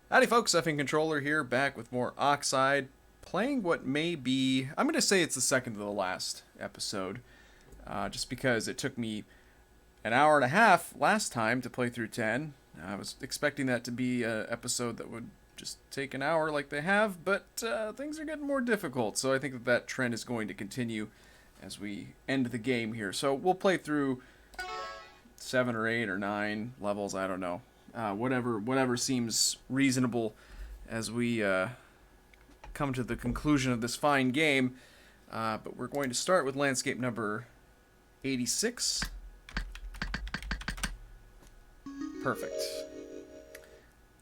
Howdy folks, Effing Controller here, back with more Oxide, playing what may be, I'm going to say it's the second to the last episode, just because it took me an hour and a half last time to play through 10. I was expecting that to be an episode that would just take an hour like they have, but things are getting more difficult, so I think that trend is going to continue as we end the game here. So we'll play through 7 or 8 or 9 levels, I don't know. Whatever seems reasonable as we come to the conclusion of this fine game. But we're going to start with landscape number 86. Perfect.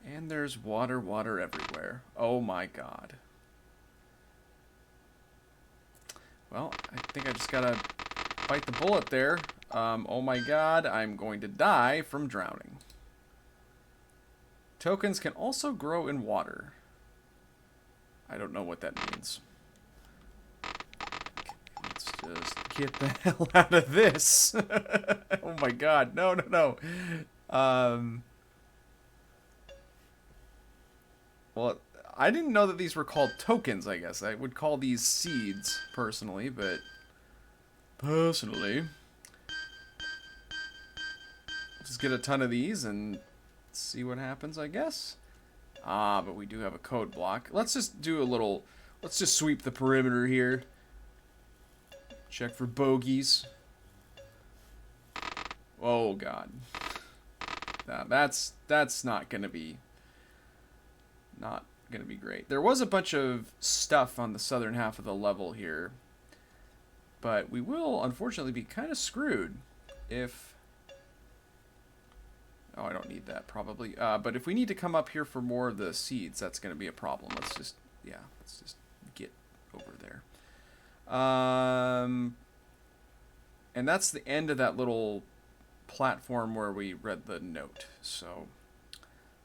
And there's water everywhere. Oh my god. Well, I think I just gotta bite the bullet there. Oh my god, I'm going to die from drowning. Tokens can also grow in water. I don't know what that means. Okay, let's just get the hell out of this. Oh my god, no. Well, I didn't know that these were called tokens, I guess. I would call these seeds, personally, but... Just get a ton of these and see what happens, I guess. But we do have a code block. Let's just do a little... Let's just sweep the perimeter here. Check for bogeys. Oh, God. Now, that's not gonna be... Not gonna be great. There was a bunch of stuff on the southern half of the level here. But we will, unfortunately, be kind of screwed if... Oh, I don't need that, probably. But if we need to come up here for more of the seeds, that's going to be a problem. Let's just get over there. And that's the end of that little platform where we read the note. So,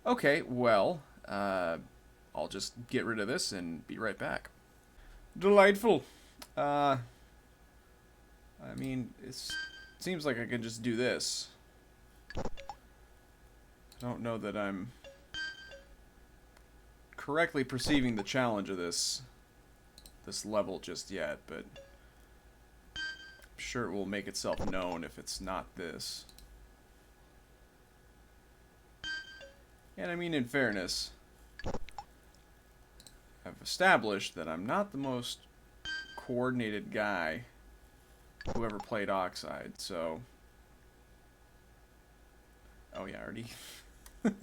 okay, well, I'll just get rid of this and be right back. Delightful. I mean, it seems like I can just do this. I don't know that I'm correctly perceiving the challenge of this level just yet, but I'm sure it will make itself known if it's not this. And I mean, in fairness, I've established that I'm not the most coordinated guy who ever played Oxide, so... Oh yeah, I already... Already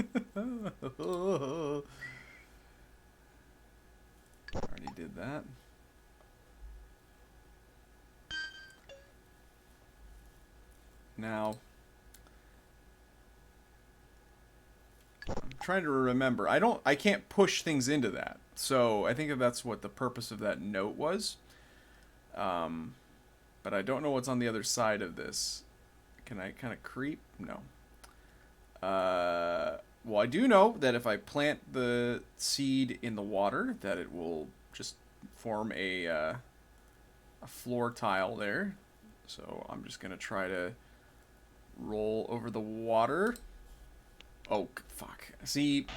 did that. Now, I'm trying to remember. I can't push things into that. So I think that's what the purpose of that note was. But I don't know what's on the other side of this. Can I kind of creep? No. Well, I do know that if I plant the seed in the water, that it will just form a floor tile there. So I'm just gonna try to roll over the water. Oh, fuck. See,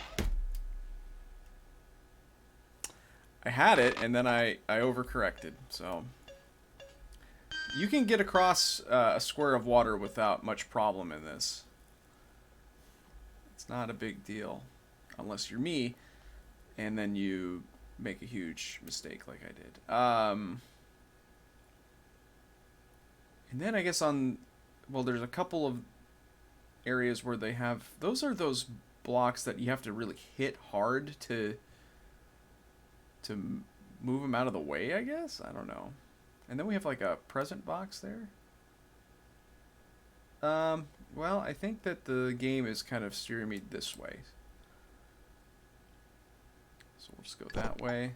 I had it, and then I overcorrected. So you can get across a square of water without much problem in this. It's not a big deal, unless you're me, and then you make a huge mistake like I did. And then I guess well, there's a couple of areas where they have, those are those blocks that you have to really hit hard to move them out of the way, I guess? I don't know. And then we have like a present box there. Well, I think that the game is kind of steering me this way. So we'll just go that way.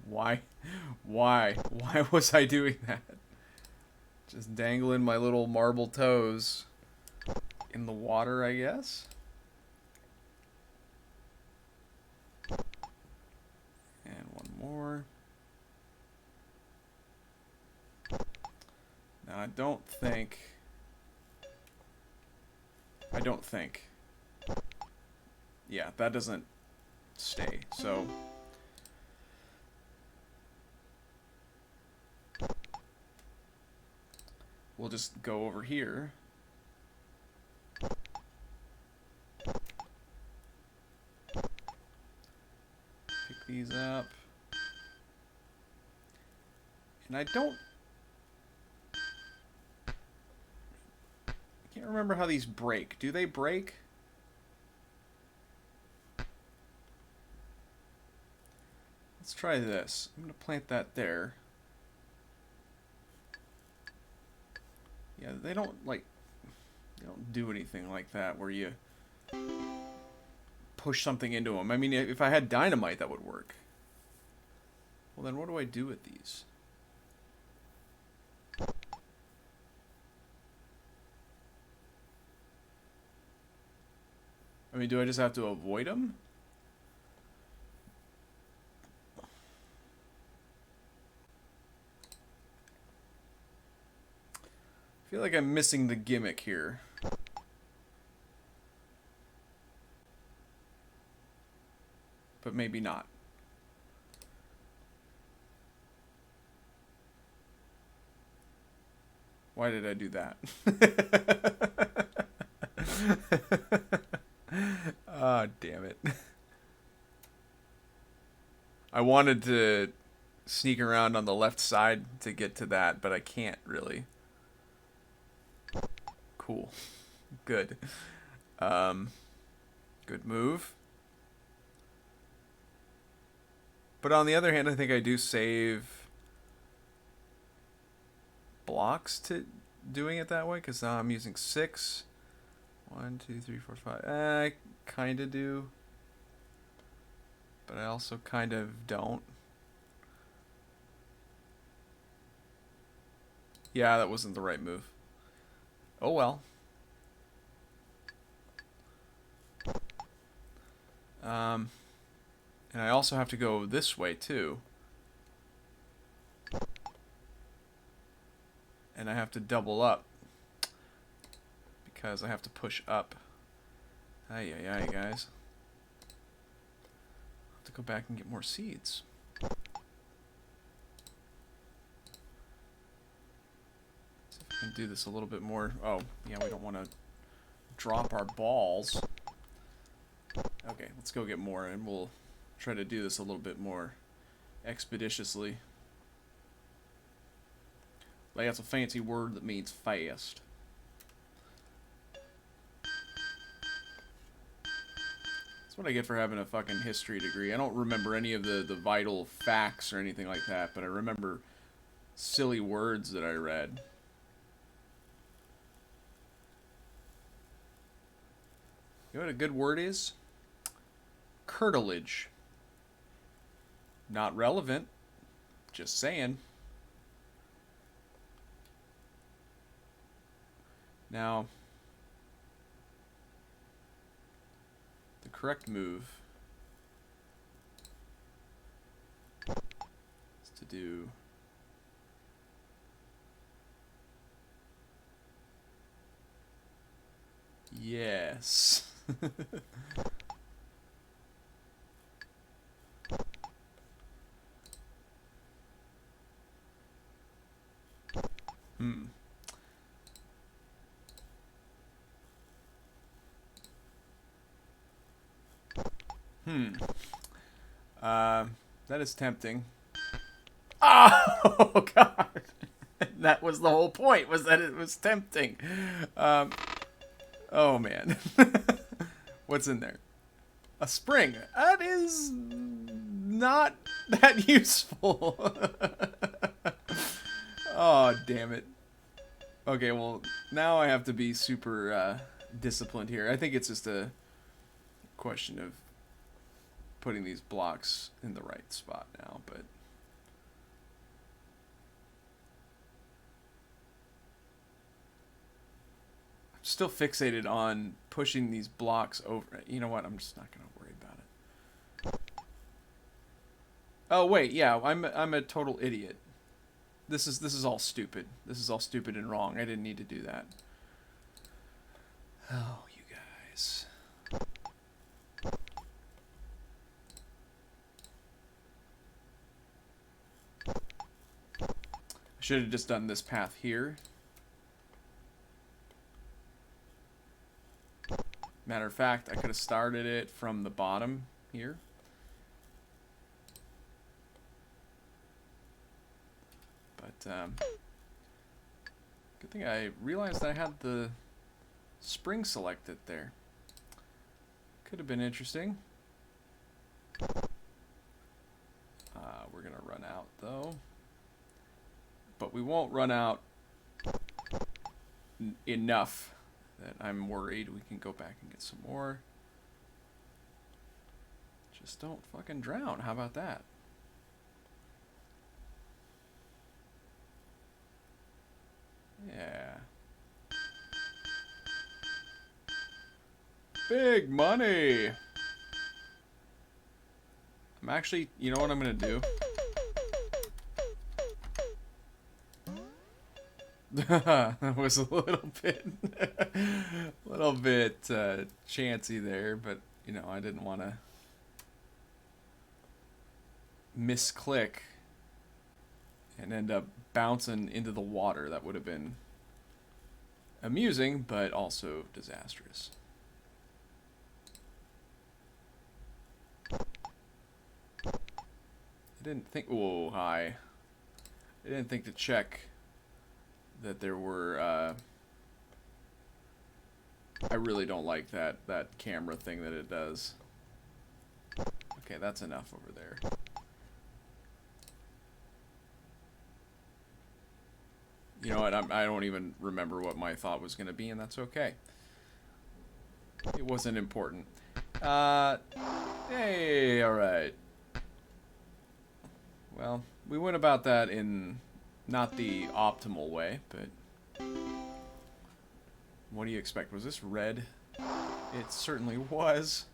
Why was I doing that? Just dangling my little marble toes in the water, I guess. And one more. Now, I don't think I don't think. Yeah, that doesn't stay, so... we'll just go over here. Pick these up. And I can't remember how these break. Do they break? Let's try this. I'm going to plant that there. Yeah, they don't do anything like that where you push something into them. I mean, if I had dynamite, that would work. Well, then what do I do with these? I mean, do I just have to avoid them? I feel like I'm missing the gimmick here. But maybe not. Why did I do that? Ah, damn it. I wanted to sneak around on the left side to get to that, but I can't really. Cool. Good. Good move. But on the other hand, I think I do save blocks to doing it that way, because now I'm using 6. 1, 2, 3, 4, 5. I kind of do. But I also kind of don't. Yeah, that wasn't the right move. Oh well. And I also have to go this way too. And I have to double up. Because I have to push up. Ay, ay, ay, guys. I'll have to go back and get more seeds. See if I can do this a little bit more. Oh, yeah, we don't want to drop our balls. Okay, let's go get more, and we'll try to do this a little bit more expeditiously. Like, that's a fancy word that means fast. That's what I get for having a fucking history degree. I don't remember any of the vital facts or anything like that, but I remember silly words that I read. You know what a good word is? Curtilage. Not relevant. Just saying. Now, the correct move is to do yes. That is tempting. Oh, God. That was the whole point, was that it was tempting. Oh, man. What's in there? A spring. That is not that useful. Oh, damn it. Okay, well, now I have to be super disciplined here. I think it's just a question of putting these blocks in the right spot now, but I'm still fixated on pushing these blocks over. You know what? I'm just not going to worry about it. Oh wait, yeah, I'm a total idiot. This is all stupid. This is all stupid and wrong. I didn't need to do that. Oh, you Should have just done this path here. Matter of fact, I could have started it from the bottom here. But, good thing I realized I had the spring selected there. Could have been interesting. We're going to run out, though. But we won't run out enough that I'm worried. We can go back and get some more. Just don't fucking drown. How about that? Yeah. Big money! I'm actually, you know what I'm gonna do? That was a little bit chancy there, but you know, I didn't want to misclick and end up bouncing into the water. That would have been amusing, but also disastrous. I didn't think. Whoa, hi. I didn't think to check that there were. I really don't like that camera thing that it does. Okay, that's enough over there. You know what? I don't even remember what my thought was going to be, and that's okay. It wasn't important. Hey, all right. Well, we went about that in not the optimal way, but what do you expect? Was this red? It certainly was.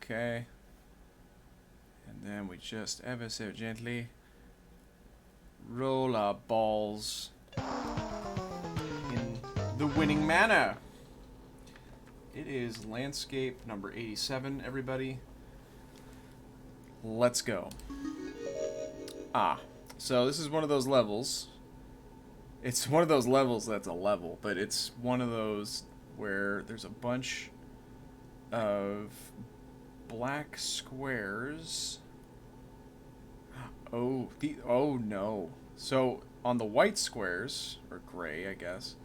Okay. And then we just ever so gently roll our balls in the winning manner. It is landscape number 87, everybody. Let's go. So this is one of those levels. It's one of those levels that's a level, but it's one of those where there's a bunch of black squares. Oh no. So on the white squares, or gray, I guess,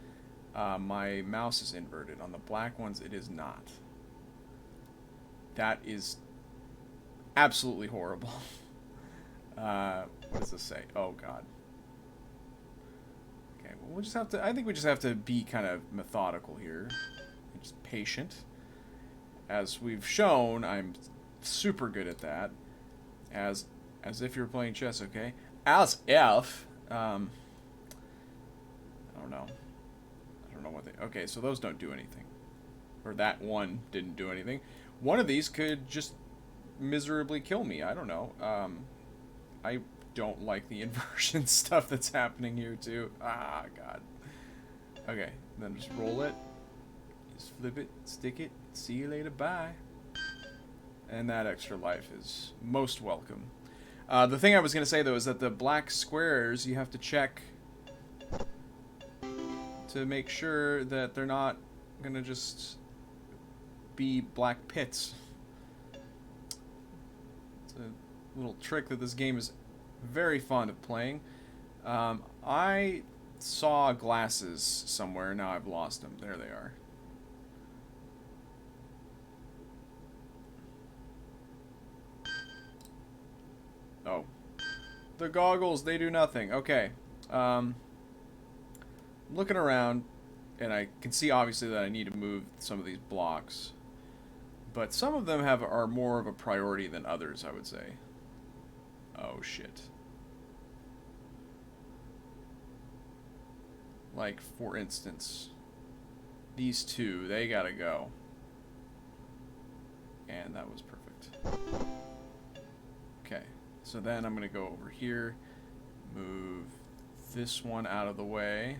my mouse is inverted. On the black ones, it is not. That is absolutely horrible. What does this say? Oh, God. Okay, well, we'll just have to... I think we just have to be kind of methodical here. And just patient. As we've shown, I'm super good at that. As if you're playing chess, okay? As if... I don't know. I don't know what they... Okay, so those don't do anything. Or that one didn't do anything. One of these could just miserably kill me. I don't know. I don't like the inversion stuff that's happening here, too. Ah, God. Okay, then just roll it. Just flip it, stick it, see you later, bye. And that extra life is most welcome. The thing I was going to say, though, is that the black squares, you have to check to make sure that they're not going to just be black pits. It's a little trick that this game is very fond of playing. I saw glasses somewhere. Now I've lost them. There they are. Oh. The goggles, they do nothing. Okay. Looking around, and I can see obviously that I need to move some of these blocks. But some of them are more of a priority than others, I would say. Oh, shit. Like, for instance, these two, they gotta go. And that was perfect. Okay, so then I'm gonna go over here, move this one out of the way.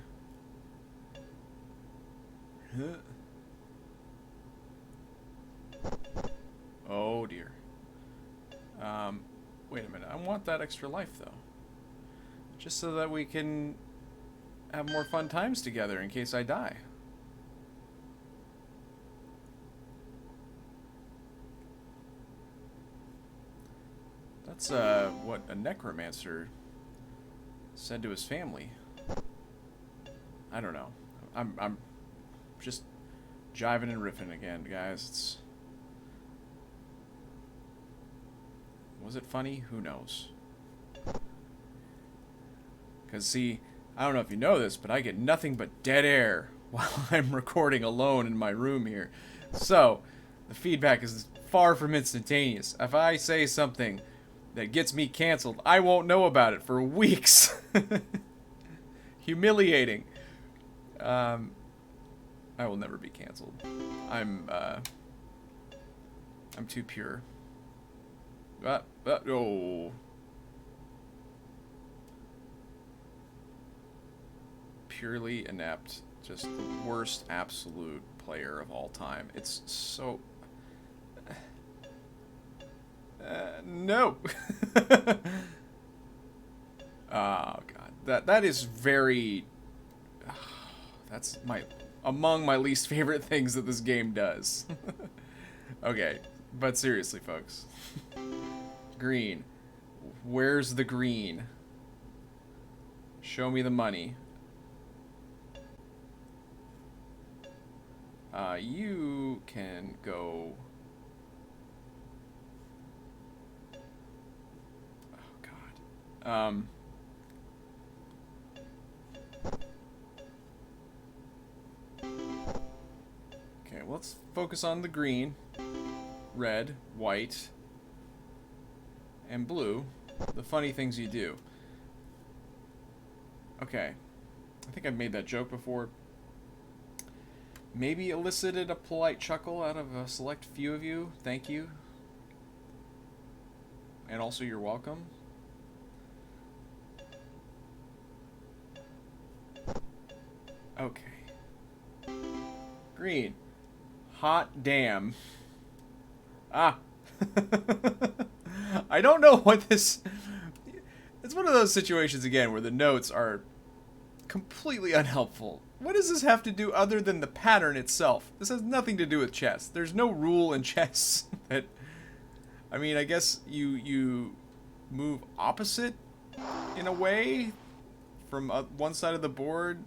Oh dear. Wait a minute. I want that extra life, though. Just so that we can have more fun times together in case I die. That's what a necromancer said to his family. I don't know. I'm just jiving and riffing again, guys. Was it funny? Who knows? Because, see, I don't know if you know this, but I get nothing but dead air while I'm recording alone in my room here. So, the feedback is far from instantaneous. If I say something that gets me canceled, I won't know about it for weeks. Humiliating. I will never be canceled. I'm too pure. Oh. Purely inept. Just the worst absolute player of all time. It's so... no. Oh, God. That is very... that's among my least favorite things that this game does. Okay, but seriously, folks. Green. Where's the green? Show me the money. You can go... Oh, God. Okay, let's focus on the green, red, white, and blue. The funny things you do. Okay. I think I've made that joke before. Maybe elicited a polite chuckle out of a select few of you. Thank you. And also, you're welcome. Okay. Green. Hot damn. Ah. I don't know what this... It's one of those situations, again, where the notes are completely unhelpful. What does this have to do other than the pattern itself? This has nothing to do with chess. There's no rule in chess that... I mean, I guess you move opposite in a way from one side of the board.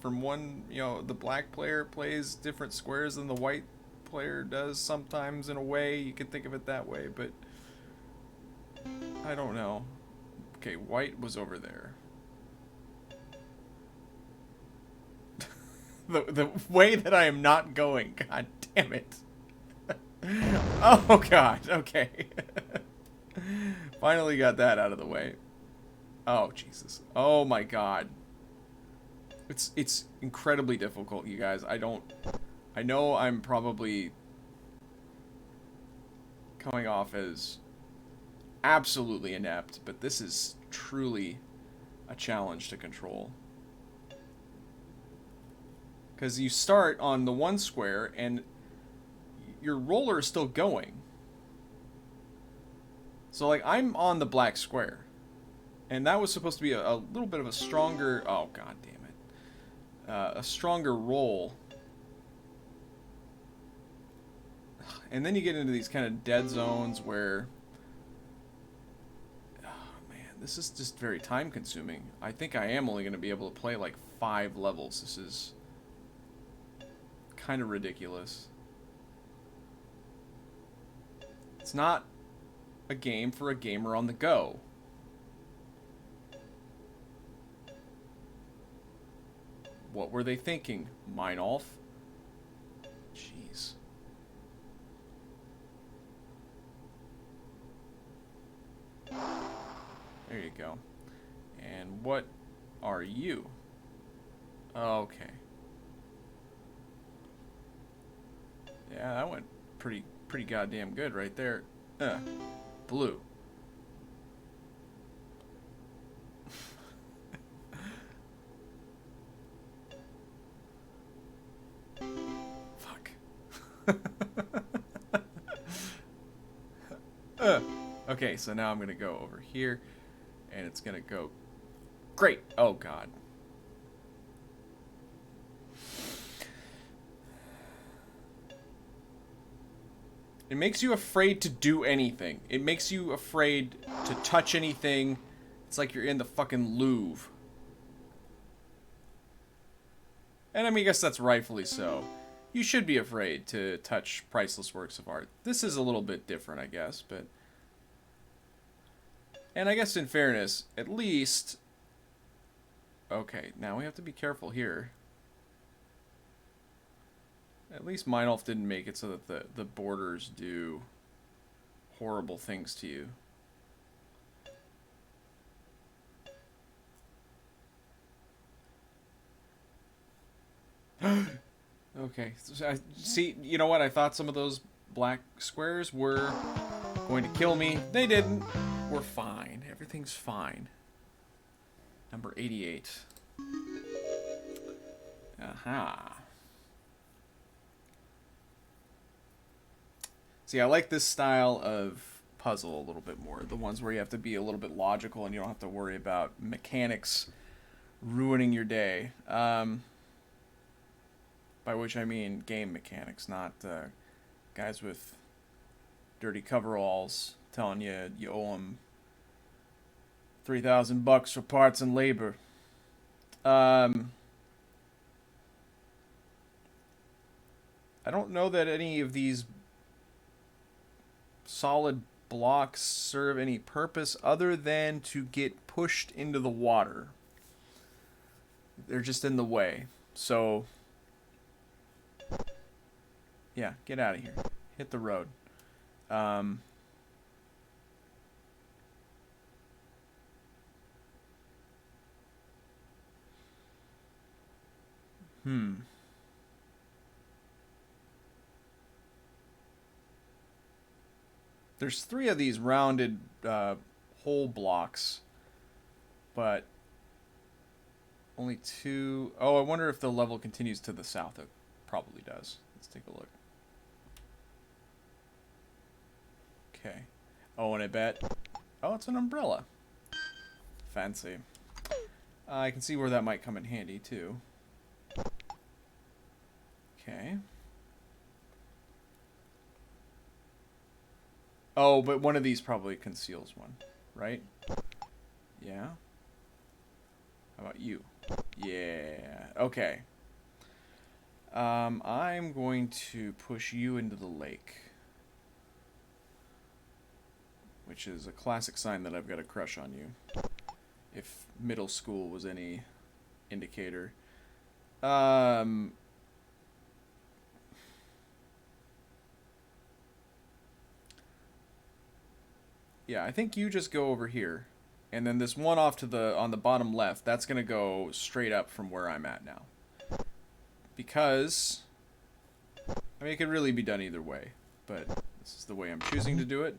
From one, the black player plays different squares than the white player does sometimes in a way. You can think of it that way, but I don't know. Okay, white was over there. The way that I am not going, god damn it. Oh god, okay. Finally got that out of the way. Oh Jesus. Oh my god. It's incredibly difficult, you guys. I know I'm probably coming off as absolutely inept, but this is truly a challenge to control. Because you start on the one square, and your roller is still going. So, like, I'm on the black square. And that was supposed to be a little bit of a stronger... Oh, god damn it. A stronger roll. And then you get into these kind of dead zones where... Oh, man, this is just very time-consuming. I think I am only going to be able to play, like, 5 levels. This is... kind of ridiculous. It's not a game for a gamer on the go. What were they thinking? Meinolf? Jeez. There you go. And what are you? Okay. Yeah, that went pretty goddamn good right there. Blue. Fuck. Okay, so now I'm going to go over here, and it's going to go... Great! Oh, God. It makes you afraid to do anything. It makes you afraid to touch anything. It's like you're in the fucking Louvre. And I mean, I guess that's rightfully so. You should be afraid to touch priceless works of art. This is a little bit different, I guess, but... And I guess in fairness, at least... Okay, now we have to be careful here. At least Meinolf didn't make it so that the borders do horrible things to you. Okay, so see, you know what? I thought some of those black squares were going to kill me. They didn't. We're fine. Everything's fine. Number 88. Aha. See, I like this style of puzzle a little bit more. The ones where you have to be a little bit logical and you don't have to worry about mechanics ruining your day. By which I mean game mechanics, not guys with dirty coveralls telling you you owe them $3,000 for parts and labor. I don't know that any of these solid blocks serve any purpose other than to get pushed into the water. They're just in the way. So, yeah, get out of here. Hit the road. There's 3 of these rounded hole blocks, but only 2... Oh, I wonder if the level continues to the south. It probably does. Let's take a look. Okay. Oh, and I bet... Oh, it's an umbrella. Fancy. I can see where that might come in handy, too. Okay. Oh, but one of these probably conceals one, right? Yeah. How about you? Yeah. Okay. I'm going to push you into the lake. Which is a classic sign that I've got a crush on you. If middle school was any indicator. Yeah, I think you just go over here. And then this one off to the on the bottom left, that's going to go straight up from where I'm at now. Because I mean, it could really be done either way, but this is the way I'm choosing to do it,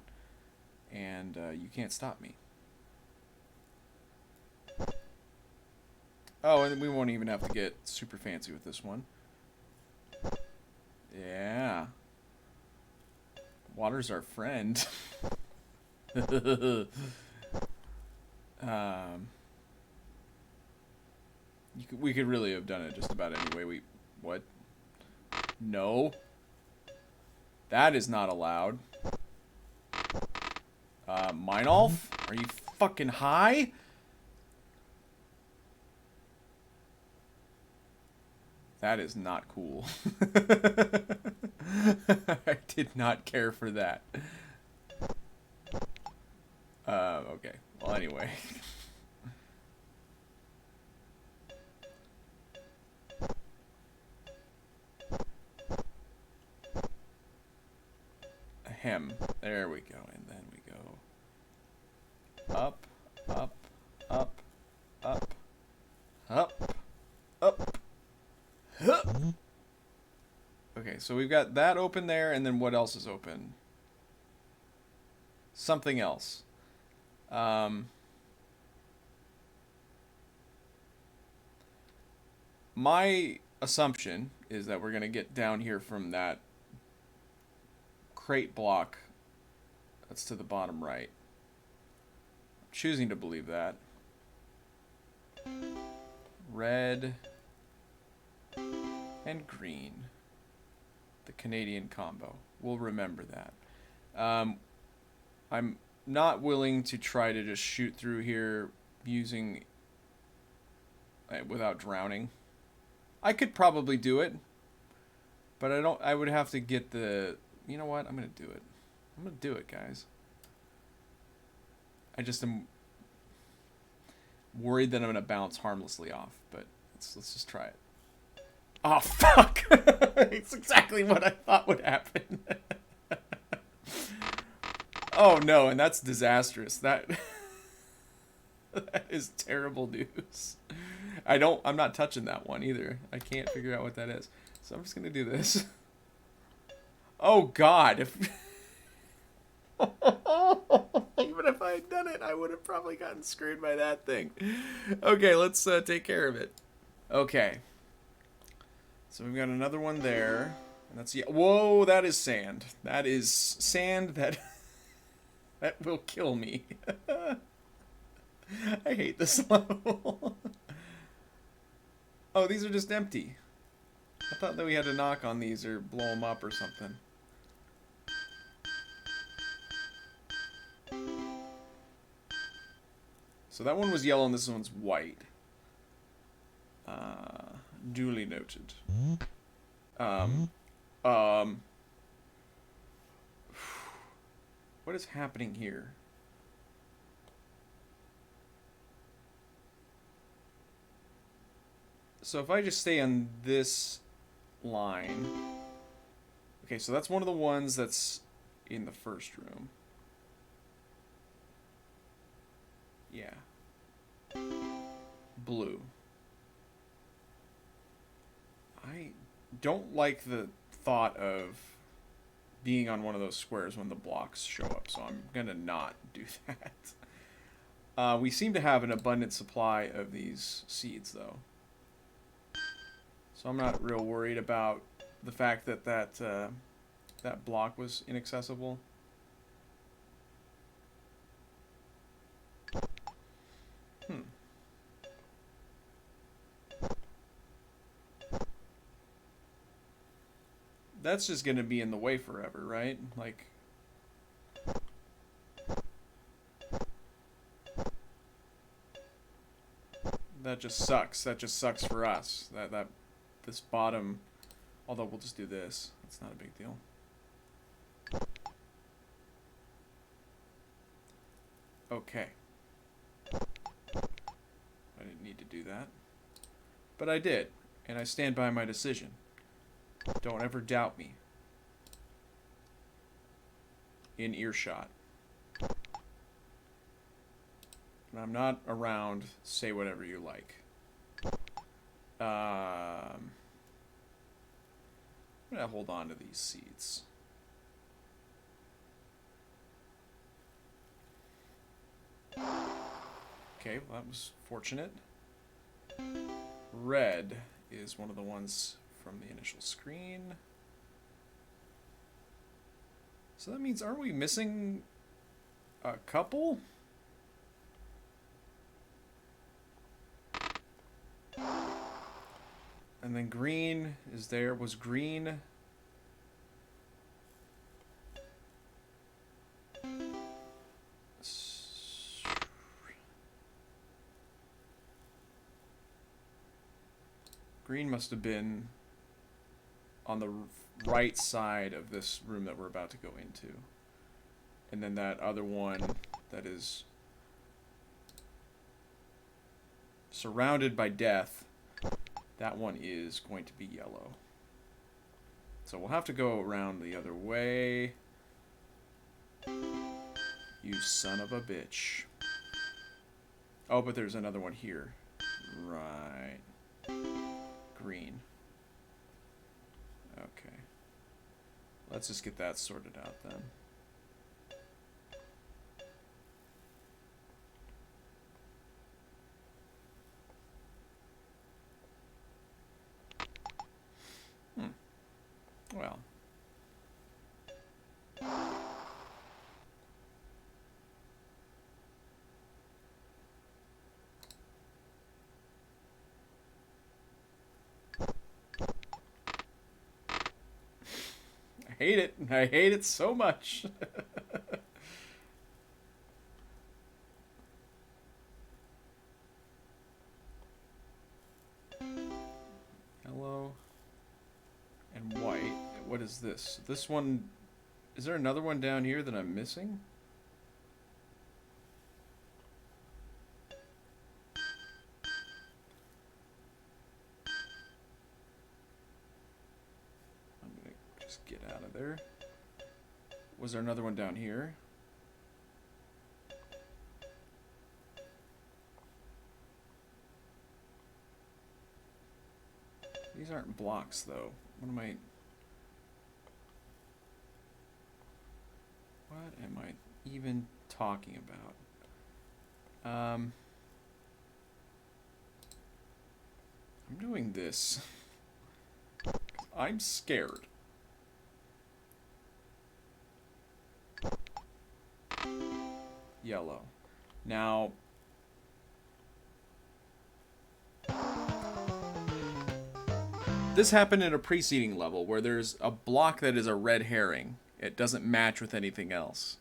and you can't stop me. Oh, and we won't even have to get super fancy with this one. Yeah. Water's our friend. We could really have done it just about any way. What? No. That is not allowed. Meinolf? Are you fucking high? That is not cool. I did not care for that. Okay. Well, anyway. Ahem. There we go. And then we go up, up, up, up, up, up. Okay, so we've got that open there, and then what else is open? Something else. My assumption is that we're going to get down here from that crate block that's to the bottom right. choosing to believe that. Red and green. The Canadian combo. We'll remember that. I'm not willing to try to just shoot through here using without drowning. I could probably do it, but I would have to get the, you know what? I'm going to do it. I'm going to do it, guys. I just am worried that I'm going to bounce harmlessly off, but let's just try it. Oh, fuck! It's exactly what I thought would happen. Oh, no, and that's disastrous. That is terrible news. I'm not touching that one either. I can't figure out what that is. So I'm just going to do this. Oh, God. Even if I had done it, I would have probably gotten screwed by that thing. Okay, let's take care of it. Okay. So we've got another one there. And that's, yeah. Whoa, that is sand. That is sand that will kill me. I hate this level. Oh, these are just empty. I thought that we had to knock on these or blow them up or something. So that one was yellow and this one's white. Duly noted. What is happening here? So if I just stay on this line... Okay, so that's one of the ones that's in the first room. Yeah. Blue. I don't like the thought of being on one of those squares when the blocks show up, so I'm gonna not do that. We seem to have an abundant supply of these seeds, though. So I'm not real worried about the fact that that block was inaccessible. That's just gonna be in the way forever, right? Like... That just sucks. That just sucks for us. This bottom... Although we'll just do this. It's not a big deal. Okay. I didn't need to do that. But I did. And I stand by my decision. Don't ever doubt me. In earshot. When I'm not around, say whatever you like. I'm gonna hold on to these seeds. Okay, well, that was fortunate. Red is one of the ones from the initial screen. So that means, aren't we missing a couple? And then green is there. Was green... Green must have been on the right side of this room that we're about to go into. And then that other one that is surrounded by death, that one is going to be yellow. So we'll have to go around the other way. You son of a bitch. Oh, but there's another one here. Right. Green. Okay. Let's just get that sorted out then. Well. hate it. I hate it so much. Yellow and white. What is this? This one... Is there another one down here that I'm missing? I'm gonna just get out of there. Was there another one down here? These aren't blocks, though. What am I even talking about? I'm doing this. I'm scared. Yellow. Now... This happened in a preceding level where there's a block that is a red herring. It doesn't match with anything else.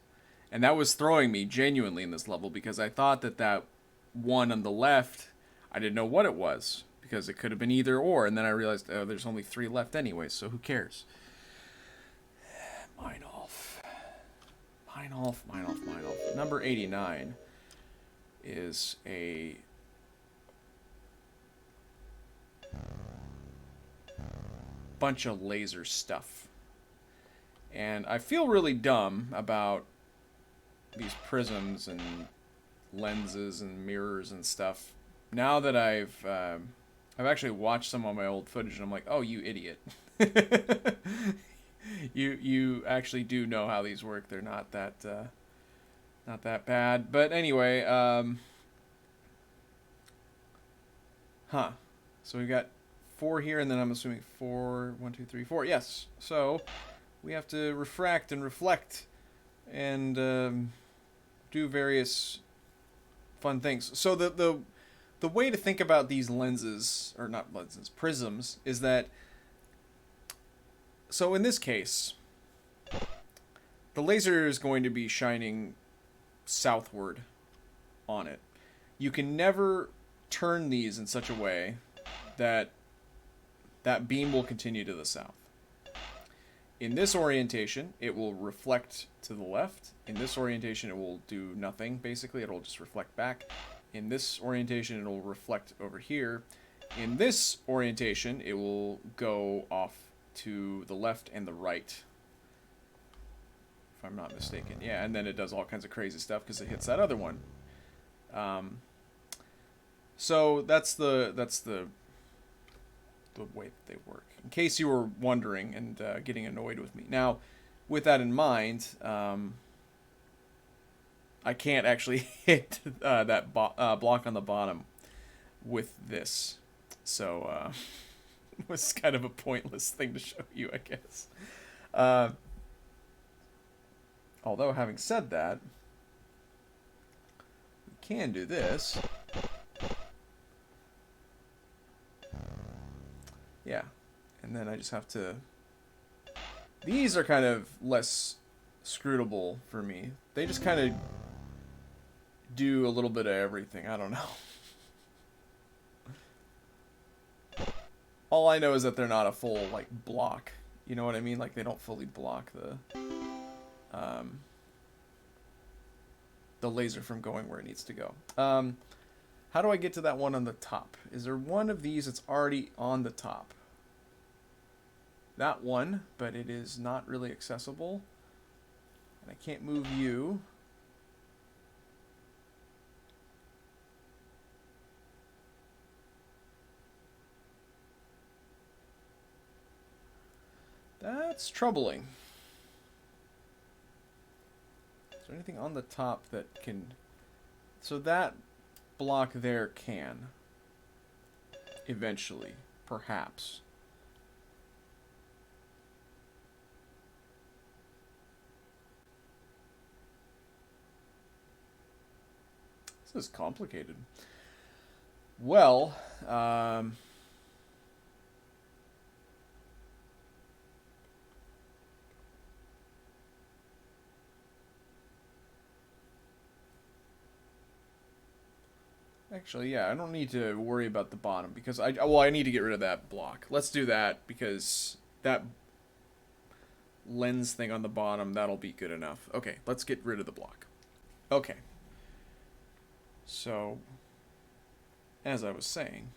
And that was throwing me genuinely in this level because I thought that that one on the left, I didn't know what it was because it could have been either or. And then I realized, oh, there's only 3 left anyway, so who cares? Mine off. Mine off, mine off, mine off. Number 89 is a... bunch of laser stuff. And I feel really dumb about these prisms and lenses and mirrors and stuff. Now that I've actually watched some of my old footage and I'm like, oh, you idiot. you actually do know how these work. They're not that bad. But anyway, so we got 4 here, and then I'm assuming 4, 1, 2, 3, 4. Yes. So we have to refract and reflect and do various fun things. So the way to think about these lenses, or not lenses, prisms, is that, so in this case, the laser is going to be shining southward on it. You can never turn these in such a way that that beam will continue to the south. In this orientation, it will reflect to the left. In this orientation, it will do nothing, basically. It'll just reflect back. In this orientation, it'll reflect over here. In this orientation, it will go off to the left and the right, if I'm not mistaken. Yeah, and then it does all kinds of crazy stuff because it hits that other one. So that's the way that they work, in case you were wondering and getting annoyed with me. Now, with that in mind, I can't actually hit that block on the bottom with this. So it was kind of a pointless thing to show you, I guess. Although, having said that, we can do this. Yeah, and then I just have to... These are kind of less scrutable for me. They just kind of do a little bit of everything. I don't know. All I know is that they're not a full, like, block. You know what I mean? Like, they don't fully block the laser from going where it needs to go. How do I get to that one on the top? Is there one of these that's already on the top? That one, but it is not really accessible. And I can't move you. That's troubling. Is there anything on the top that can... So that block there can. Eventually. Perhaps. This is complicated. Well, Actually, yeah, I don't need to worry about the bottom because I need to get rid of that block. Let's do that because that lens thing on the bottom, that'll be good enough. Okay, let's get rid of the block. Okay. So, as I was saying,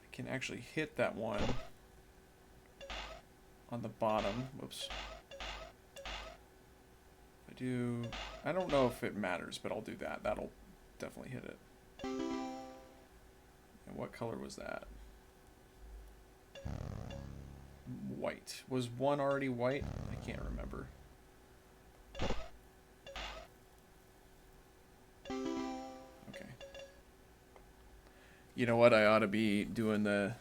I can actually hit that one on the bottom. Whoops. I don't know if it matters, but I'll do that. That'll definitely hit it. And what color was that? White. Was one already white? I can't remember. Okay. You know what? I ought to be doing a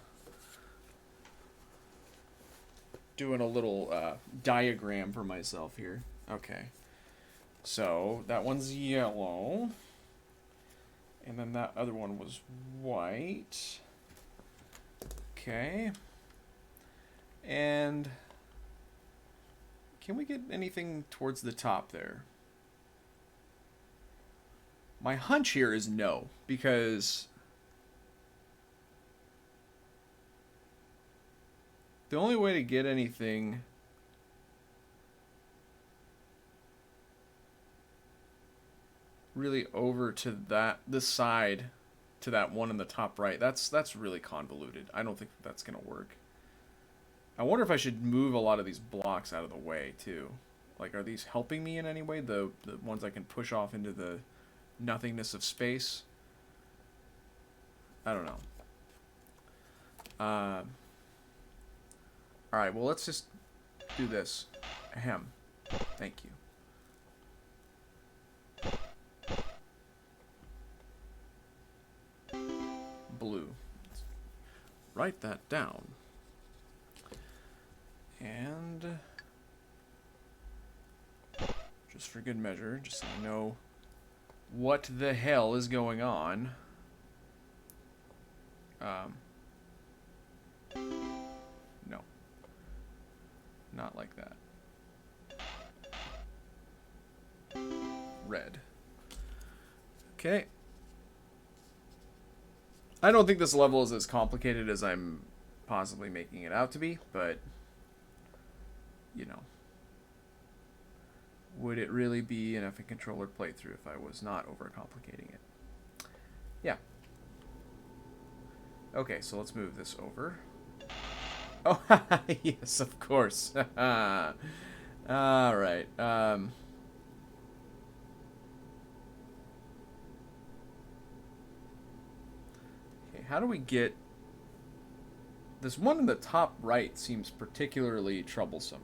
little diagram for myself here. Okay. So, that one's yellow. And then that other one was white. Okay. And can we get anything towards the top there? My hunch here is no, because the only way to get anything really over to this side to that one in the top right, that's really convoluted. I don't think that's gonna work. I wonder if I should move a lot of these blocks out of the way too. Like, are these helping me in any way? The ones I can push off into the nothingness of space? I don't know. Alright, well, let's just do this. Ahem. Thank you. Blue. Let's write that down. And just for good measure, just so I know what the hell is going on. No. Not like that. Red. Okay. I don't think this level is as complicated as I'm possibly making it out to be, but, you know. Would it really be an F1 controller playthrough if I was not overcomplicating it? Yeah. Okay, so let's move this over. Oh, yes, of course. All right. Okay, how do we get... This one in the top right seems particularly troublesome.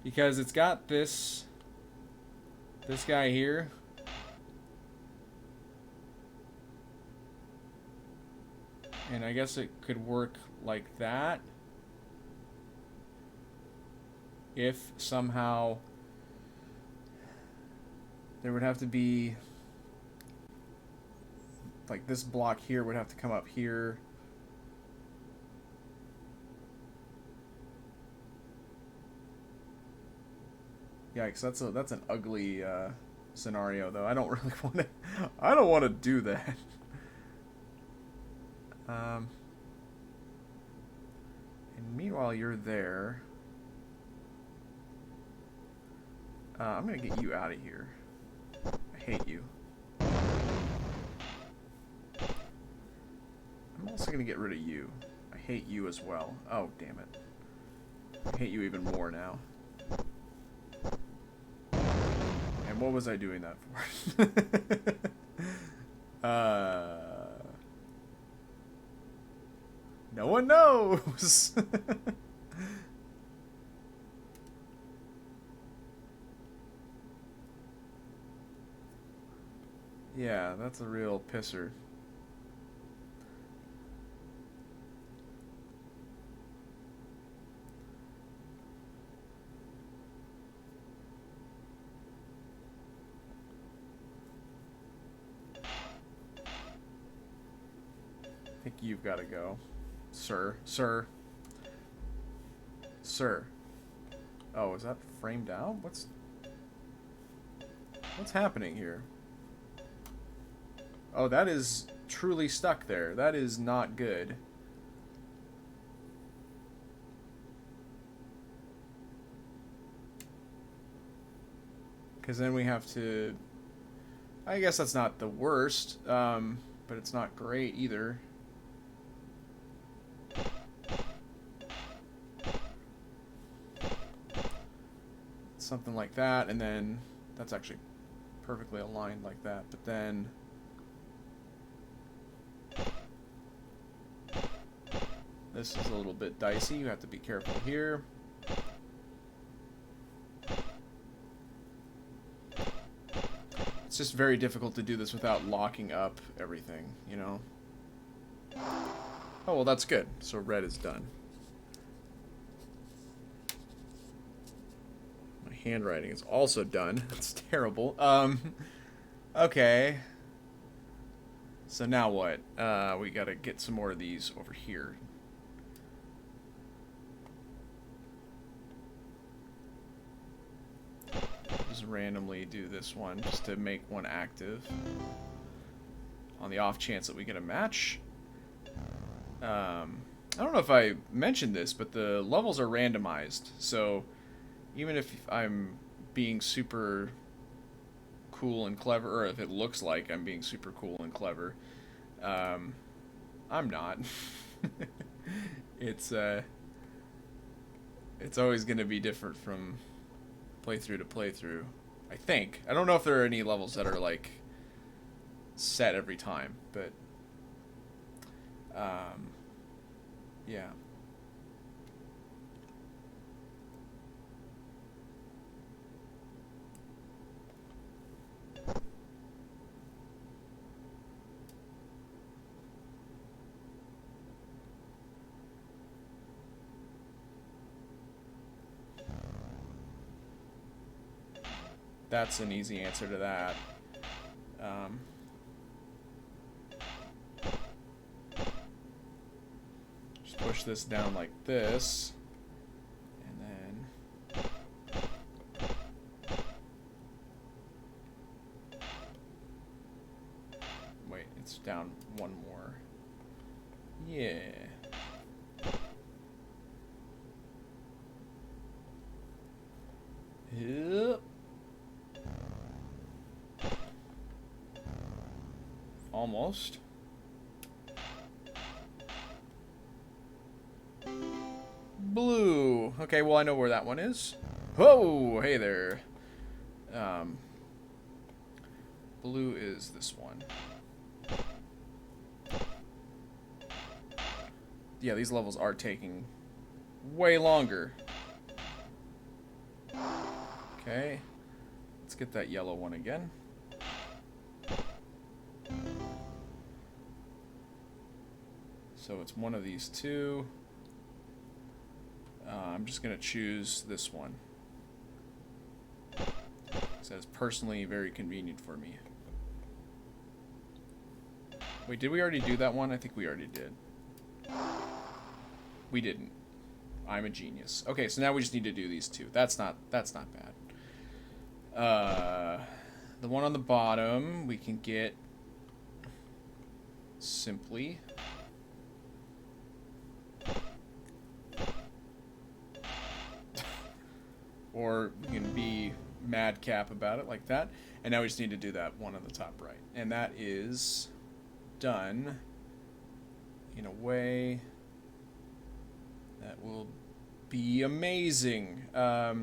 Because it's got this guy here. And I guess it could work like that. If somehow there would have to be, like, this block here would have to come up here. Yikes, that's an ugly scenario though. I don't really want to I don't want to do that. And meanwhile you're there. I'm gonna get you out of here. I hate you. I'm also gonna get rid of you. I hate you as well. Oh, damn it. I hate you even more now. And what was I doing that for? No one knows! Yeah, that's a real pisser. I think you've got to go. Sir. Sir. Sir. Oh, is that framed out? What's What's happening here? Oh, that is truly stuck there. That is not good. Because then we have to... I guess that's not the worst, but it's not great either. Something like that, and then that's actually perfectly aligned like that, but then this is a little bit dicey. You have to be careful here. It's just very difficult to do this without locking up everything, you know? Oh, well, that's good. So red is done. My handwriting is also done. That's terrible. Okay. So now what? We gotta get some more of these over here. Just randomly do this one just to make one active. On the off chance that we get a match. I don't know if I mentioned this, but the levels are randomized. So even if I'm being super cool and clever, or if it looks like I'm being super cool and clever, I'm not. It's always going to be different from playthrough to playthrough, I think. I don't know if there are any levels that are like set every time, but yeah. That's an easy answer to that. Just push this down like this, and then wait, it's down one more. Yeah. Yep. Almost. Blue. Okay, well I know where that one is. Whoa, hey there. Blue is this one. Yeah, these levels are taking way longer. Okay. Let's get that yellow one again. So it's one of these two. I'm just going to choose this one. So it's personally very convenient for me. Wait, did we already do that one? I think we already did. We didn't. I'm a genius. Okay, so now we just need to do these two. That's not bad. The one on the bottom we can get simply. Or we can be madcap about it like that. And now we just need to do that one on the top right. And that is done in a way that will be amazing. Yeah,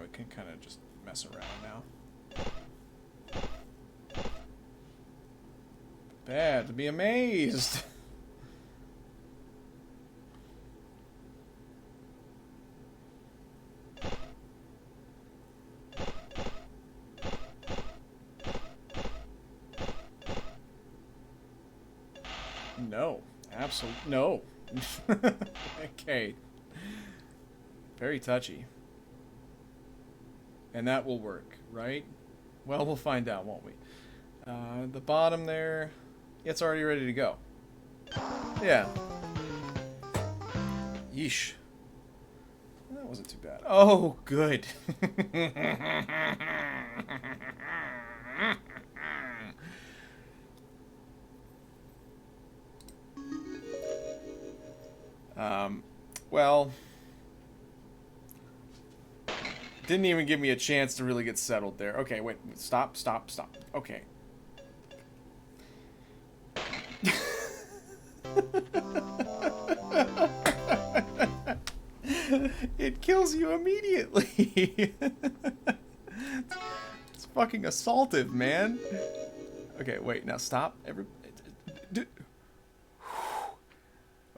we can kind of just mess around now. Bad to be amazed. No, absolutely no. Okay. Very touchy. And that will work, right? Well, we'll find out, won't we? The bottom there, it's already ready to go. Yeah. Yeesh. That wasn't too bad. Oh, good. um, well, didn't even give me a chance to really get settled there. Okay, wait. Stop, stop, stop. Okay. It kills you immediately. It's fucking assaultive, man. Okay, wait, now stop.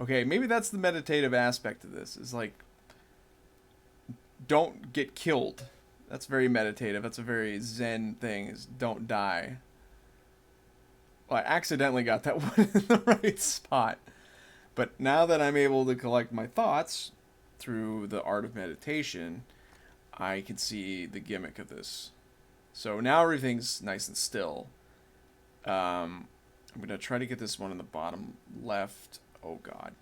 Okay, maybe that's the meditative aspect of this. Is like, don't get killed. That's very meditative. That's a very zen thing, is don't die. Well, I accidentally got that one in the right spot. But now that I'm able to collect my thoughts through the art of meditation, I can see the gimmick of this. So now everything's nice and still. I'm going to try to get this one in the bottom left. Oh, God.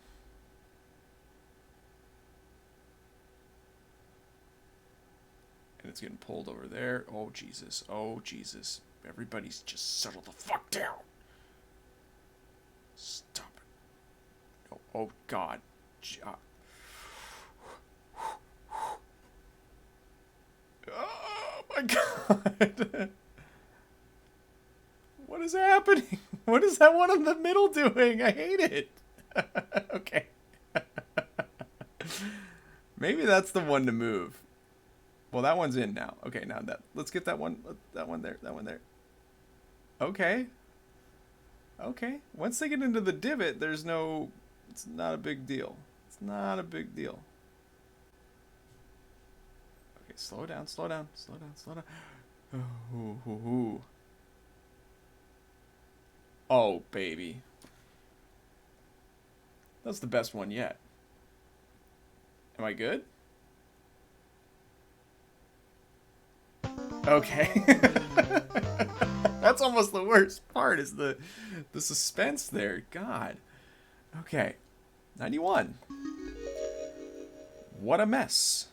And it's getting pulled over there. Oh, Jesus. Oh, Jesus. Everybody's just settle the fuck down. Stop it. Oh, God. Oh, my God. What is happening? What is that one in the middle doing? I hate it. Okay. Maybe that's the one to move. Well, that one's in now. Okay, now let's get that one there, that one there. Okay. Okay. Once they get into the divot, it's not a big deal. It's not a big deal. Okay, slow down, slow down, slow down, slow down. Oh, baby. That's the best one yet. Am I good? Okay. That's almost the worst part, is the suspense there. God. Okay. 91. What a mess.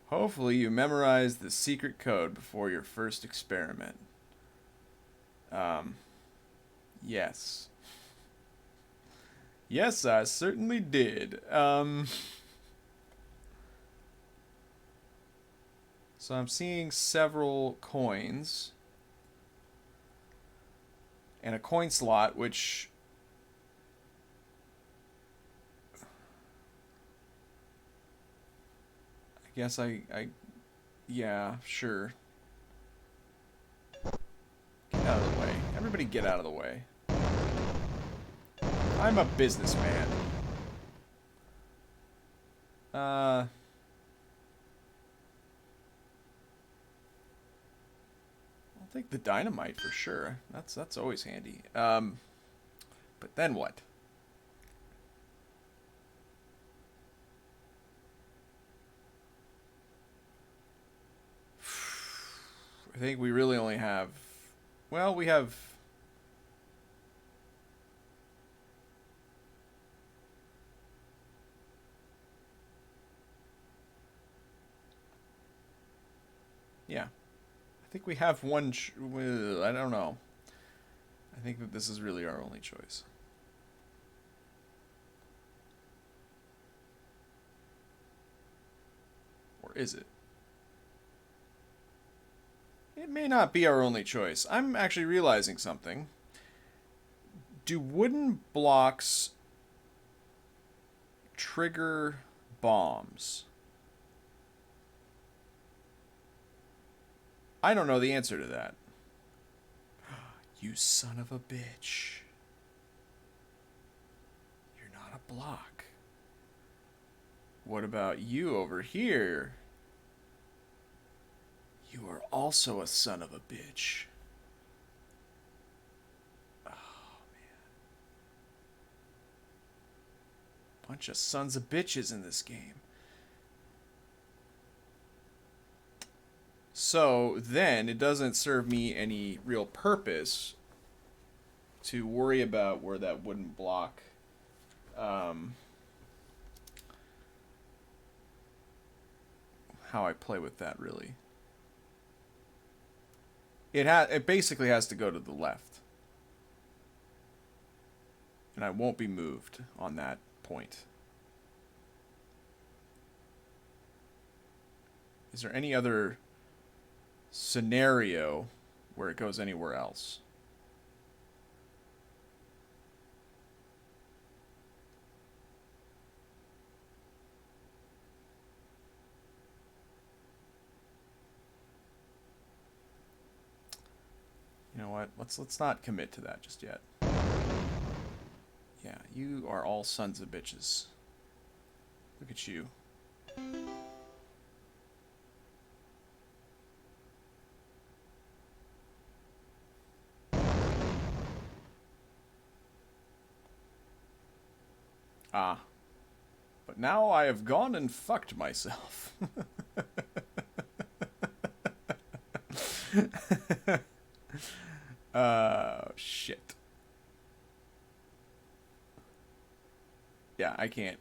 Hopefully you memorized the secret code before your first experiment. Yes. Yes, I certainly did. So I'm seeing several coins. And a coin slot, which... I guess yeah, sure. Get out of the way. Everybody get out of the way. I'm a businessman. I'll take the dynamite for sure. That's always handy. But then what? I think we really only have... Well, we have... Yeah. I think we have one... I don't know. I think that this is really our only choice. Or is it? It may not be our only choice. I'm actually realizing something. Do wooden blocks trigger bombs? I don't know the answer to that. You son of a bitch. You're not a block. What about you over here? You are also a son of a bitch. Oh, man. Bunch of sons of bitches in this game. So then it doesn't serve me any real purpose to worry about where that wooden block how I play with that, really. It basically has to go to the left. And I won't be moved on that point. Is there any other scenario where it goes anywhere else? You know what? Let's not commit to that just yet. Yeah, you are all sons of bitches. Look at you. Ah. But now I have gone and fucked myself. Shit. Yeah, I can't.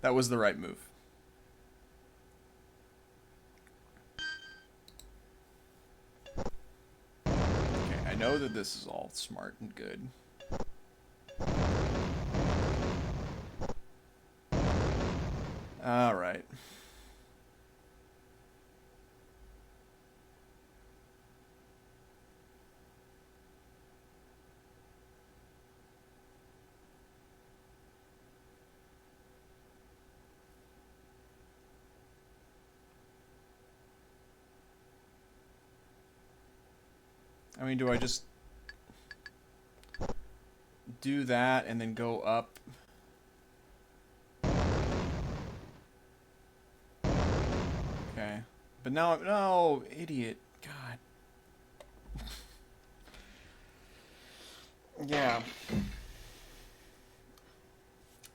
That was the right move. Okay, I know that this is all smart and good. All right. I mean, do I just do that and then go up? Okay. But now, no, idiot. God. Yeah.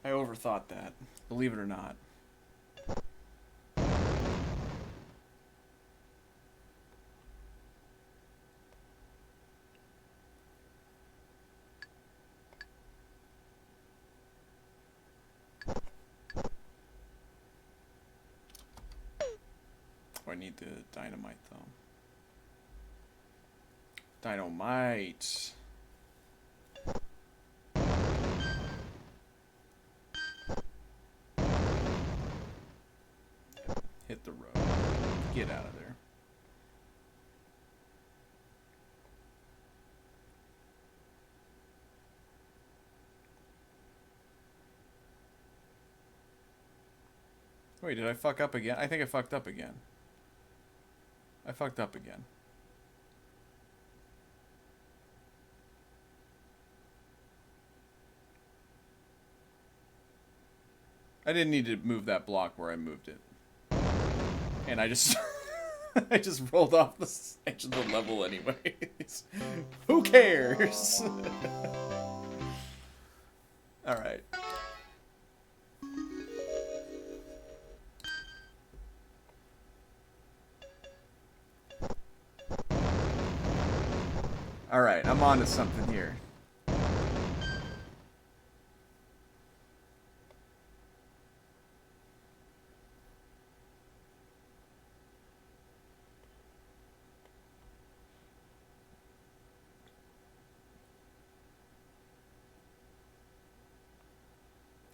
I overthought that. Believe it or not. Oh, I need the dynamite, though. Dynamite. Hit the road. Get out of there. Wait, did I fuck up again? I think I fucked up again. I fucked up again. I didn't need to move that block where I moved it. And I just... I just rolled off the edge of the level anyways. Who cares? Alright. Alright, I'm on to something here.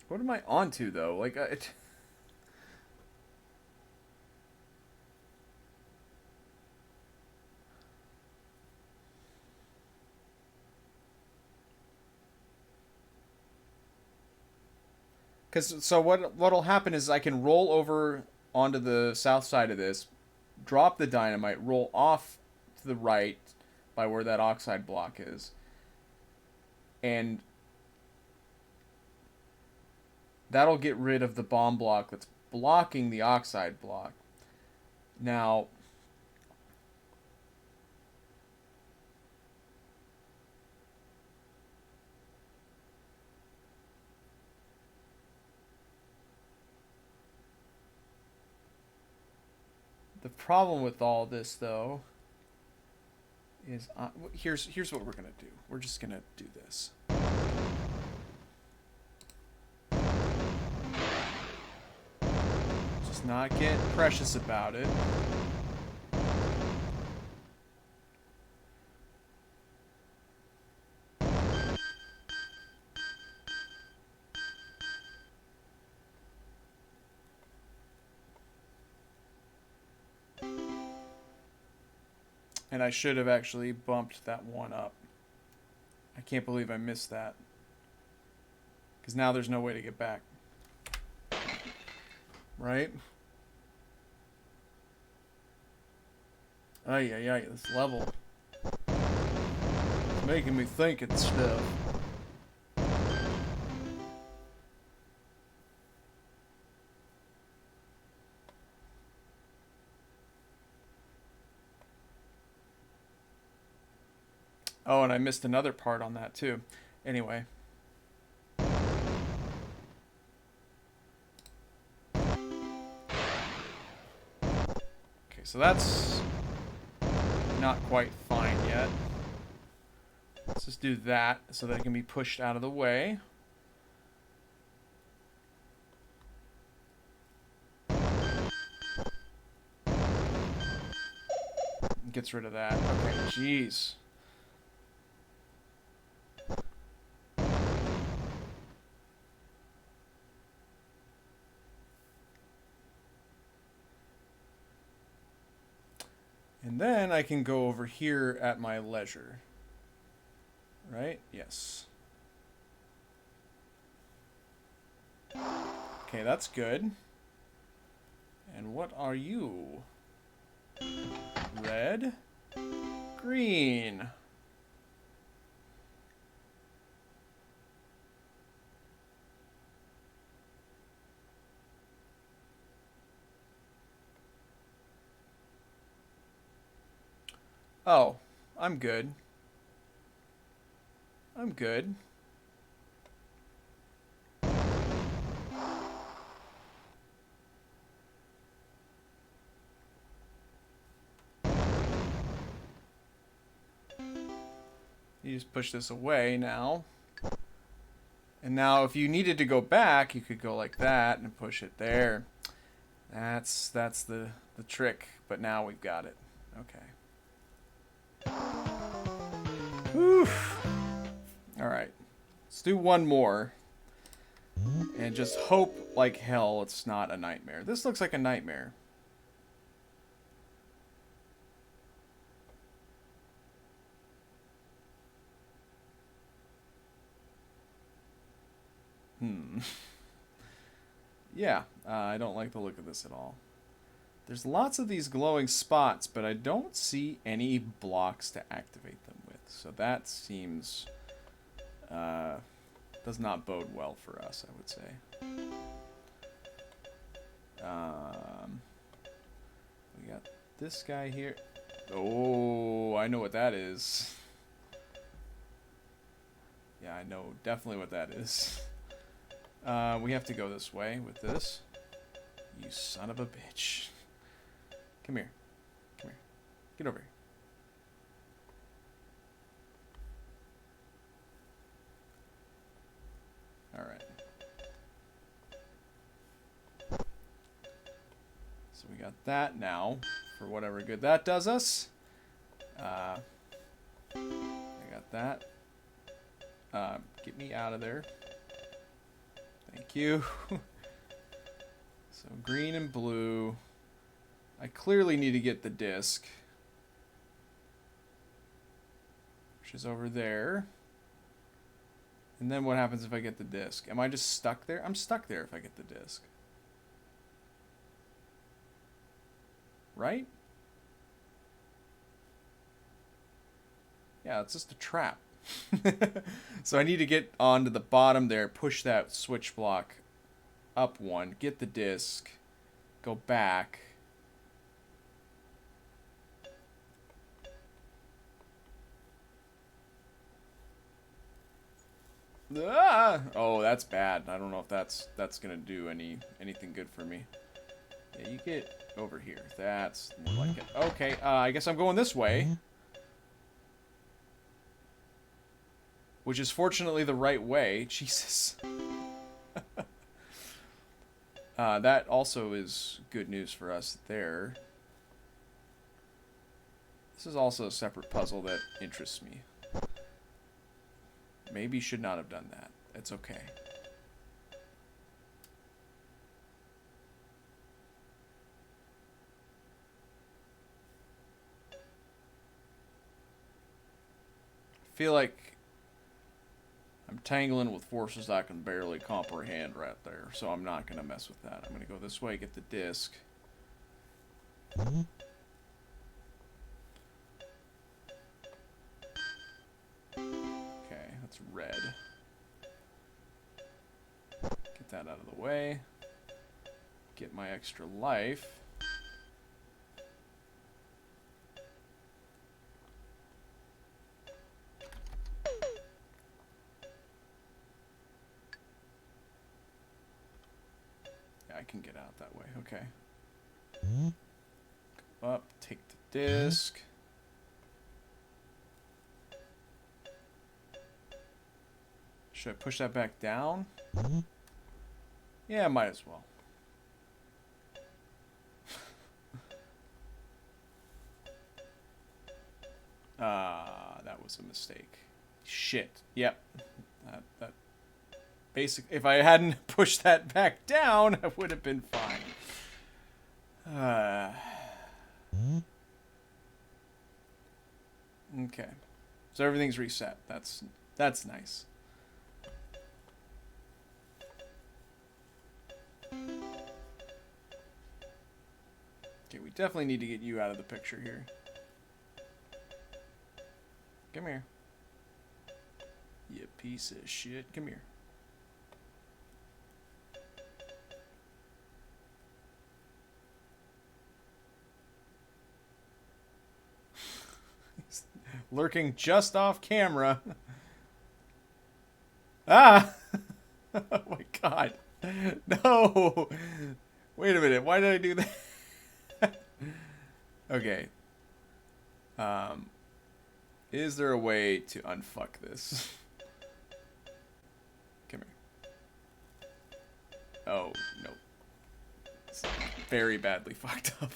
What am I onto, though? Like, Because, so what'll happen is I can roll over onto the south side of this, drop the dynamite, roll off to the right by where that oxide block is, and that'll get rid of the bomb block that's blocking the oxide block. Now, problem with all this, though, is here's what we're gonna do. We're just gonna do this. Just not get precious about it. And I should have actually bumped that one up. I can't believe I missed that. Because now there's no way to get back. Right? Ay, this level. It's making me think and stuff. Oh, and I missed another part on that too. Anyway. Okay, so that's not quite fine yet. Let's just do that so that it can be pushed out of the way. Gets rid of that. Okay, jeez. And then I can go over here at my leisure. Right? Yes. Okay, that's good. And what are you? Red? Green. Oh, I'm good. I'm good. You just push this away now. And now if you needed to go back, you could go like that and push it there. That's the trick, but now we've got it. Okay. Whew. All right, let's do one more, and just hope like hell it's not a nightmare. This looks like a nightmare. Yeah, I don't like the look of this at all. There's lots of these glowing spots, but I don't see any blocks to activate them with. So that seems does not bode well for us, I would say. We got this guy here. Oh, I know what that is. Yeah, I know definitely what that is. We have to go this way with this. You son of a bitch. Come here. Come here. Get over here. Alright. So we got that now, for whatever good that does us. I got that. Get me out of there. Thank you. So green and blue. I clearly need to get the disc, which is over there. And then what happens if I get the disc? Am I just stuck there? I'm stuck there if I get the disc. Right? Yeah, it's just a trap. So I need to get onto the bottom there, push that switch block up one, get the disc, go back. Ah! Oh, that's bad. I don't know if that's gonna do anything good for me. Yeah, you get over here. That's more like it. Okay, I guess I'm going this way. Which is fortunately the right way. Jesus. That also is good news for us there. This is also a separate puzzle that interests me. Maybe should not have done that. It's okay. I feel like I'm tangling with forces I can barely comprehend right there, so I'm not going to mess with that. I'm going to go this way, get the disc. Okay, that's red. Get that out of the way. Get my extra life. I can get out that way. Okay. Go up, take the disc. Should I push that back down? Yeah, might as well. That was a mistake. Shit. Yep. That basic. If I hadn't pushed that back down, I would have been fine. Okay. So everything's reset. That's nice. Okay, we definitely need to get you out of the picture here. Come here. You piece of shit. Come here. Lurking just off camera. Ah! Oh my god. No! Wait a minute. Why did I do that? Okay. Is there a way to unfuck this? Come here. Oh, no. It's very badly fucked up.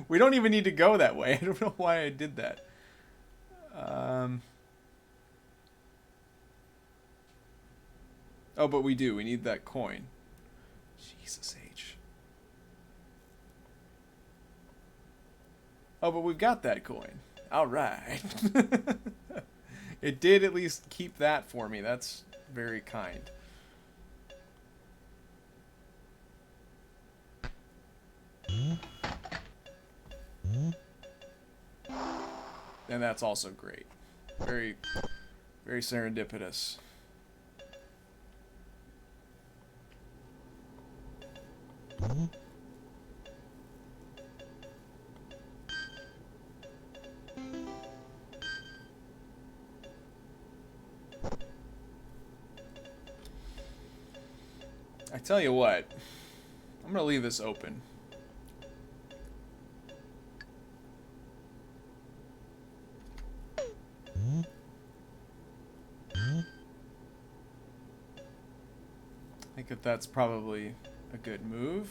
We don't even need to go that way. I don't know why I did that. Oh, but we do. We need that coin. Jesus H. Oh, but we've got that coin. All right. It did at least keep that for me. That's very kind. And that's also great. Very, very serendipitous. I tell you what, I'm gonna leave this open. I think that's probably a good move.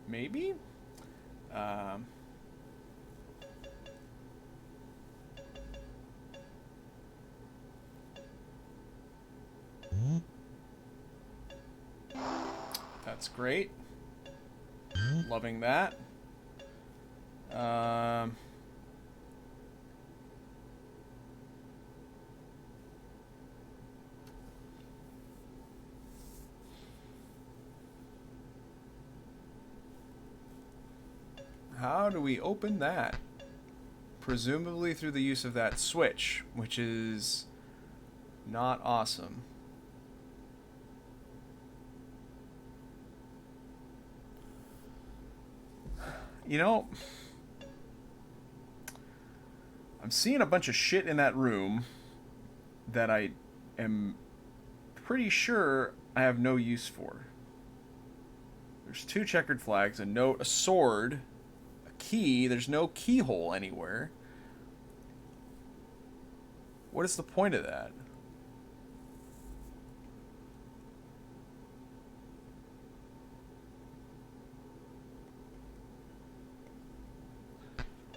Maybe? That's great. Loving that. How do we open that? Presumably through the use of that switch, which is not awesome. You know, I'm seeing a bunch of shit in that room that I am pretty sure I have no use for. There's 2 checkered flags, a note, a sword, a key. There's no keyhole anywhere. What is the point of that?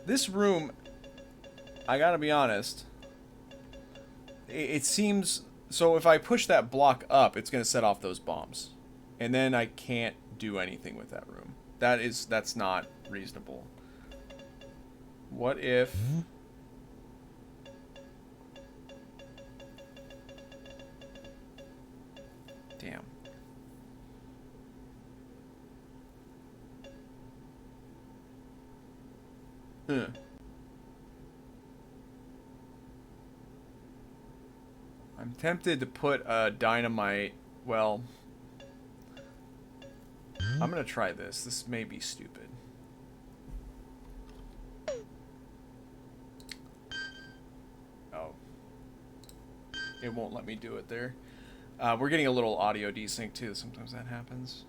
This room, I gotta be honest, it seems... So if I push that block up, it's gonna set off those bombs. And then I can't do anything with that room. That's not reasonable. What if... Damn. Huh. I'm tempted to put a dynamite... Well... I'm gonna try this. This may be stupid. Oh. It won't let me do it there. We're getting a little audio desync too. Sometimes that happens.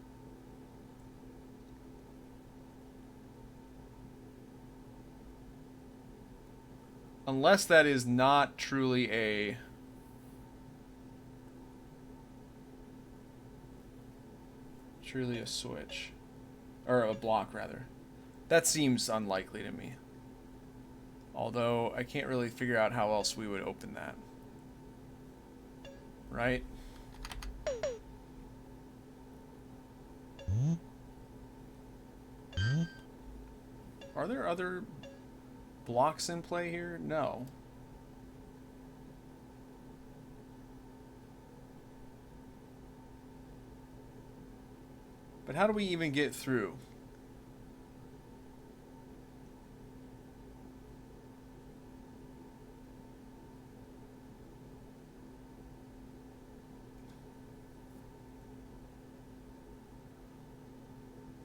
Unless that is not truly a... Truly a switch. Or a block, rather. That seems unlikely to me. Although, I can't really figure out how else we would open that. Right? Are there other blocks in play here? No. But how do we even get through?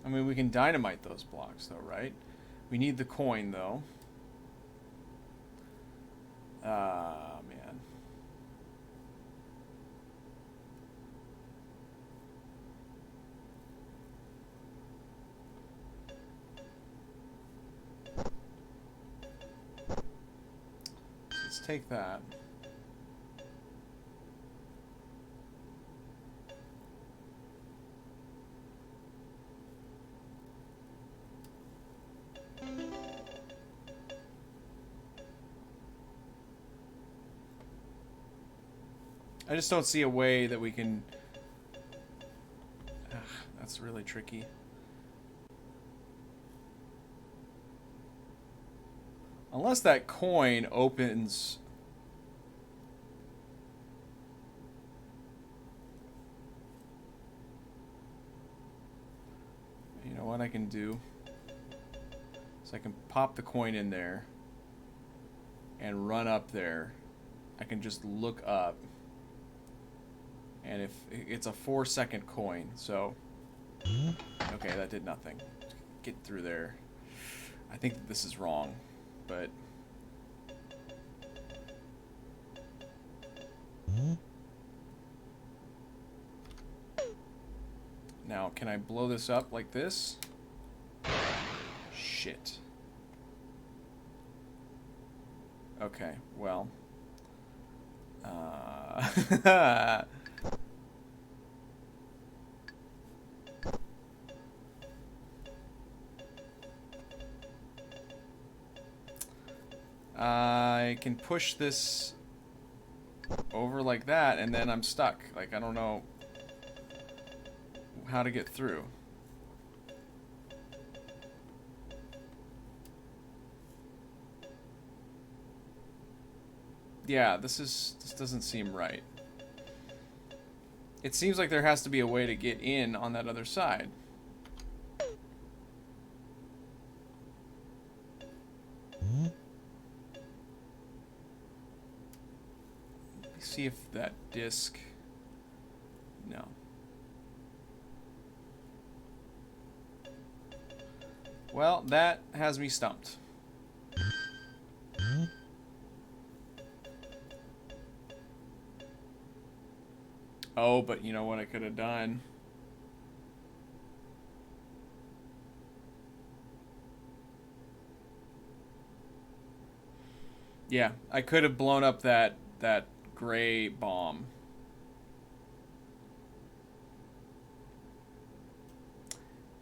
I mean, we can dynamite those blocks, though, right? We need the coin, though. Ah, man. Let's take that. I just don't see a way that we can... Ugh, that's really tricky. Unless that coin opens... You know what I can do? So I can pop the coin in there and run up there. I can just look up. And if it's a 4-second coin, so... Okay, that did nothing. Get through there. I think that this is wrong, but... Now, can I blow this up like this? Shit. Okay, well... I can push this over like that, and then I'm stuck. Like, I don't know how to get through. Yeah, this doesn't seem right. It seems like there has to be a way to get in on that other side. See if that disc... No. Well, that has me stumped. Oh, but you know what I could have done? Yeah, I could have blown up that gray bomb.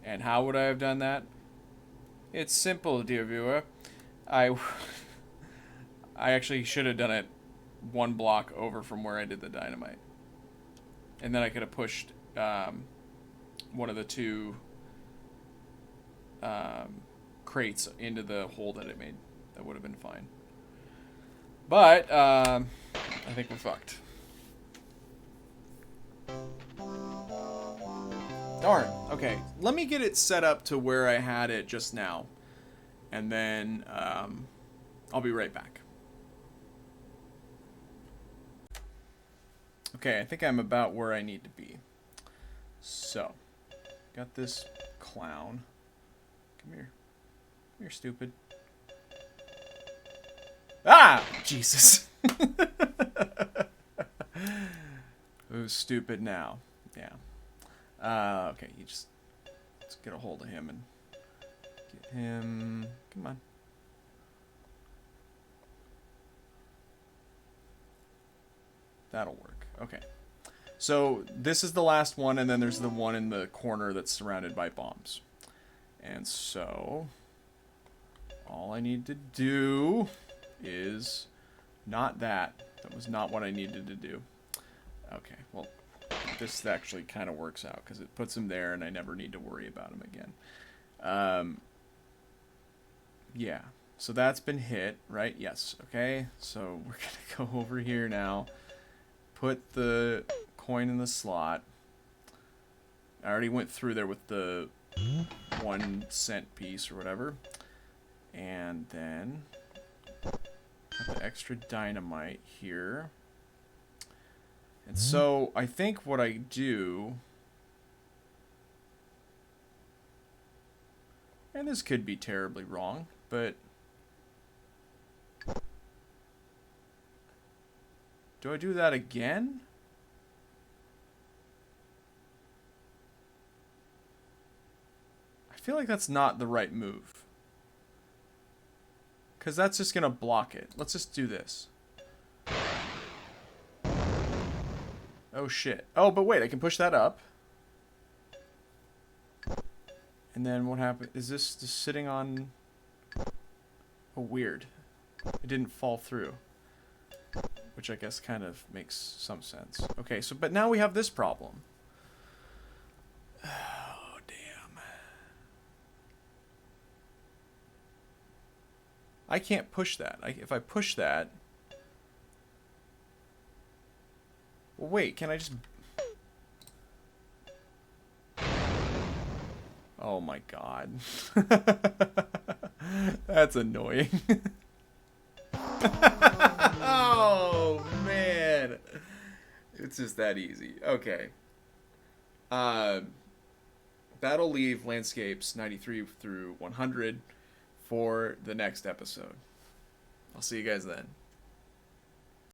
And how would I have done that? It's simple, dear viewer. I I actually should have done it one block over from where I did the dynamite. And then I could have pushed one of the two crates into the hole that it made. That would have been fine. But I think we're fucked. Darn. Okay, let me get it set up to where I had it just now. And then I'll be right back. Okay, I think I'm about where I need to be. So, got this clown. Come here. Come here, stupid. Ah! Jesus. Who's stupid now? Yeah. Okay, you just... Let's get a hold of him and... Get him... Come on. That'll work. Okay. So, this is the last one, and then there's the one in the corner that's surrounded by bombs. And so... All I need to do is... Not that. That was not what I needed to do. Okay, well... This actually kind of works out, because it puts him there, and I never need to worry about him again. Yeah. So that's been hit, right? Yes. Okay. So we're going to go over here now. Put the coin in the slot. I already went through there with the 1 cent piece or whatever. And then got the extra dynamite here. And so I think what I do... And this could be terribly wrong, but... Do I do that again? I feel like that's not the right move. Because that's just going to block it. Let's just do this. Oh, shit. Oh, but wait, I can push that up. And then what happened? Is this just sitting on... Oh, weird. It didn't fall through. Which I guess kind of makes some sense. Okay, so, but now we have this problem. Oh, damn. I can't push that. If I push that... Well, wait, can I just... Oh my god. That's annoying. Oh, man. It's just that easy. Okay. That'll leave landscapes 93 through 100 for the next episode. I'll see you guys then.